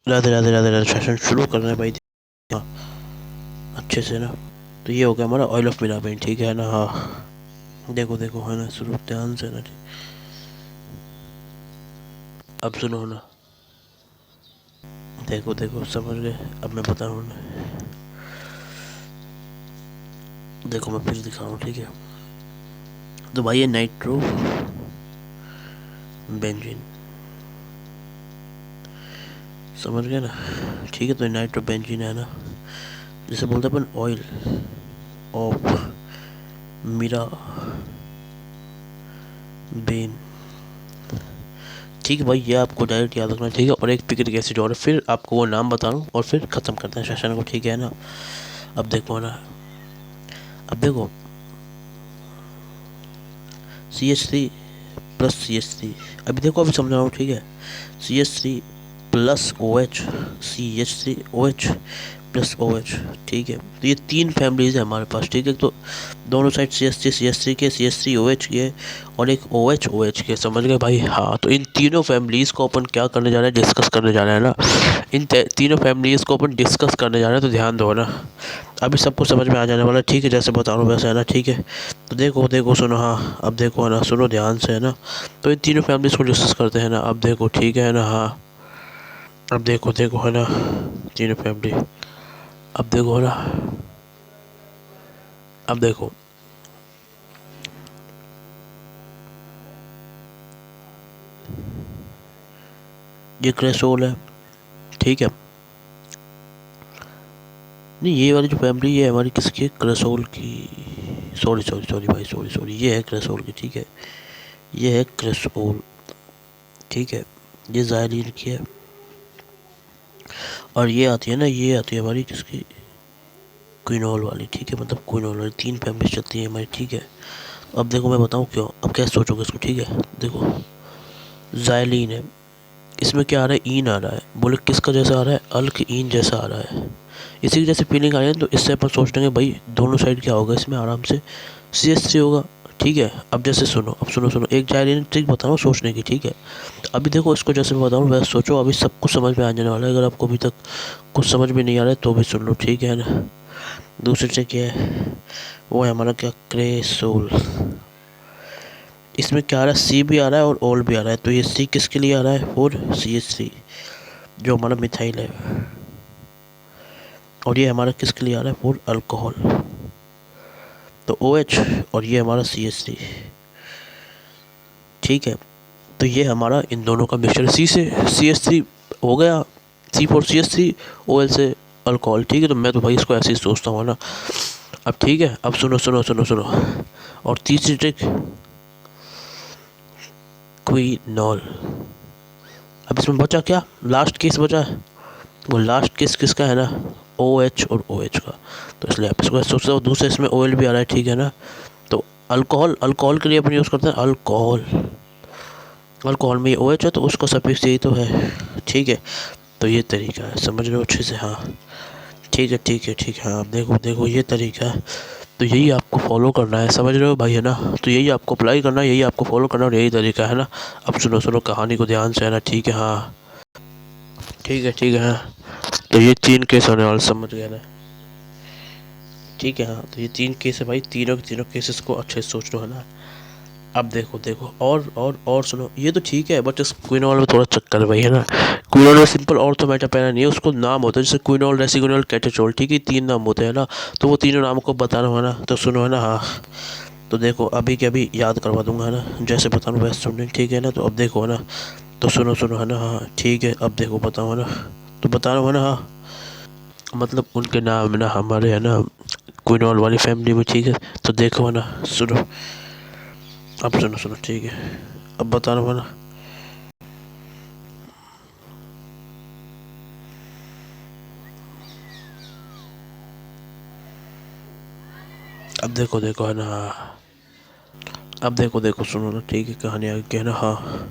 Radhe Radhe Radhe Radhe. Session शुरू कर रहे हैं भाई। हाँ, अच्छे से ना। तो ये हो गया हमारा ऑयल ऑफ मिलापेन, ठीक है ना। हाँ, देखो देखो है ना, शुरू ध्यान से ना। अब सुनो ना, देखो देखो समझ गए। अब मैं बता रहा हूँ ना, देखो मैं फिर दिखा रहा हूँ, ठीक है। तो भाई ये नाइट्रो बेंजीन, समझ गए ना। ठीक है, तो नाइट्रो बेंजीन है ना, जिसे बोलते हैं अपन ऑयल ऑफ मीरा बेन। ठीक है भाई, ये आपको डायरेक्ट याद रखना, ठीक है। और एक पिक्रिक एसिड और, फिर आपको वो नाम बता रहा हूँ और फिर ख़त्म करते हैं सेशन को, ठीक है ना। अब देखो ना, अब देखो CH3 + CH3। अभी देखो, अभी समझा रहा हूँ, ठीक है। CH3 + OH, CH3OH +OH, ठीक है। तो ये तीन फैमिलीज है हमारे पास, ठीक है। तो दोनों साइड CH3 के, CH3OH के, और एक OH के, समझ गए भाई। हाँ, तो इन तीनों फैमिलीज़ को अपन क्या करने जा रहे हैं, डिस्कस करने जा रहे हैं ना। इन तीनों फैमिलीज़ को अपन डिस्कस करने जा रहे हैं, तो ध्यान दो ना। अभी सबको समझ में आ जाने वाला है, ठीक है, जैसे बता रहा हूँ वैसे है ना, ठीक है। तो देखो देखो सुनो, हाँ अब देखो है ना, सुनो ध्यान से है ना। तो इन तीनों फैमिलीज़ को डिस्कस करते हैं ना, अब देखो, ठीक है ना। हाँ, अब देखो देखो है ना, तीनों फैमिली। अब देखो है ना, अब देखो, ये क्रेसोल है, ठीक है। नहीं, ये वाली जो फैमिली ये हमारी किसकी है, क्रेसोल की। सॉरी सॉरी सॉरी भाई, सॉरी सॉरी, ये है क्रेसोल की, ठीक है। ये है क्रेसोल, ठीक है। ये जायलीन की है। और ये आती है ना, ये आती है हमारी किसकी, क्विनोल वाली, ठीक है। मतलब क्विनोल वाली तीन फैमिली चलती है हमारी, ठीक है। अब देखो मैं बताऊँ क्यों, अब कैसे सोचोगे इसको, ठीक है। देखो, जायलीन है, इसमें क्या आ रहा है, ईन आ रहा है। बोले किसका जैसा आ रहा है, अल्क ईन जैसा आ रहा है। इसी की जैसे फीलिंग आ रही है, तो इससे अपन सोच लेंगे भाई दोनों साइड क्या होगा इसमें, आराम से CH3 होगा, ठीक है। अब जैसे सुनो, अब सुनो सुनो, एक जायलीन ट्रिक बता रहा हूँ सोचने की, ठीक है। अभी देखो इसको जैसे मैं बताऊँ वैसे सोचो, अभी सब कुछ समझ में आ जाने वाला है। अगर आपको अभी तक कुछ समझ में नहीं आ रहा है तो भी सुन लो, ठीक है ना। दूसरी ट्रिक क्या है, वो है हमारा क्या, क्रेसोल। इसमें क्या आ रहा है, सी भी आ रहा है और ओल भी आ रहा है। तो ये सी किसके लिए आ रहा है, फॉर CH3, जो हमारा मिथाइल है। और ये हमारा किसके लिए आ रहा है, फॉर अल्कोहल, तो OH। और ये हमारा CH3, ठीक है। तो ये हमारा इन दोनों का मिक्सचर, सी से CH3 हो गया, C4CH3, OL से अल्कोहल, ठीक है। तो मैं तो भाई इसको ऐसे ही सोचता हूँ ना। अब ठीक है, अब सुनो सुनो सुनो सुनो, और तीसरी ट्रिक, क्विनॉल। अब इसमें बचा क्या, लास्ट केस बचा है। वो लास्ट केस किसका है ना, OH और OH का। तो इसलिए आप इसको सोचते हो। दूसरे इसमें OL भी आ रहा है, ठीक है ना। तो अल्कोहल, अल्कोहल के लिए अपन यूज़ करते हैं अल्कोहल। अल्कोहल में ये OH है तो उसका सफिक्स यही तो है, ठीक है। तो ये तरीका है, समझ रहे हो अच्छे से। हाँ, ठीक है ठीक है ठीक है। हाँ, देखो देखो ये तरीका है। तो यही आपको फॉलो करना है, समझ रहे हो भाई, है ना। तो यही आपको अप्लाई करना है, यही आपको फॉलो करना है, और यही तरीका है ना। अब सुनो सुनो कहानी को ध्यान से, है ना, ठीक है। हाँ, ठीक है ठीक है। हाँ, तो ये 3 केस होने वाले, समझ गए ना, ठीक है। हाँ, तो ये 3 केस है भाई, तीनों के तीनों केसेस को अच्छे से सोच लो, है ना। अब देखो देखो, और सुनो, ये तो ठीक है, बट इस क्विनोल में थोड़ा चक्कर है भाई, है ना। क्विनोल में सिंपल ऑर्थोमेटापेरा नहीं है, उसको नाम होता है, जैसे क्विनोल, रेसिक्विनोल, कैटेचोल, ठीक है। 3 नाम होते हैं ना। तो वो तीनों नाम को बताना है ना, तो सुनो है ना। हाँ, तो देखो अभी के अभी याद करवा दूंगा, है ना, जैसे बताऊँ वैसे सुनने, ठीक है ना। तो अब देखो है ना, तो सुनो सुनो है ना। हाँ, ठीक है, अब देखो बताओ है ना, तो बता रहा हूँ है ना। हाँ, मतलब उनके नाम है ना हमारे, है ना, क्विनोल वाली फैमिली में, ठीक है। तो देखो है ना, सुनो, अब सुनो सुनो, ठीक है। अब बता रहा हूँ है ना, अब देखो देखो है ना। अब देखो देखो सुनो ना, ठीक है, कहानी आगे है ना। हाँ,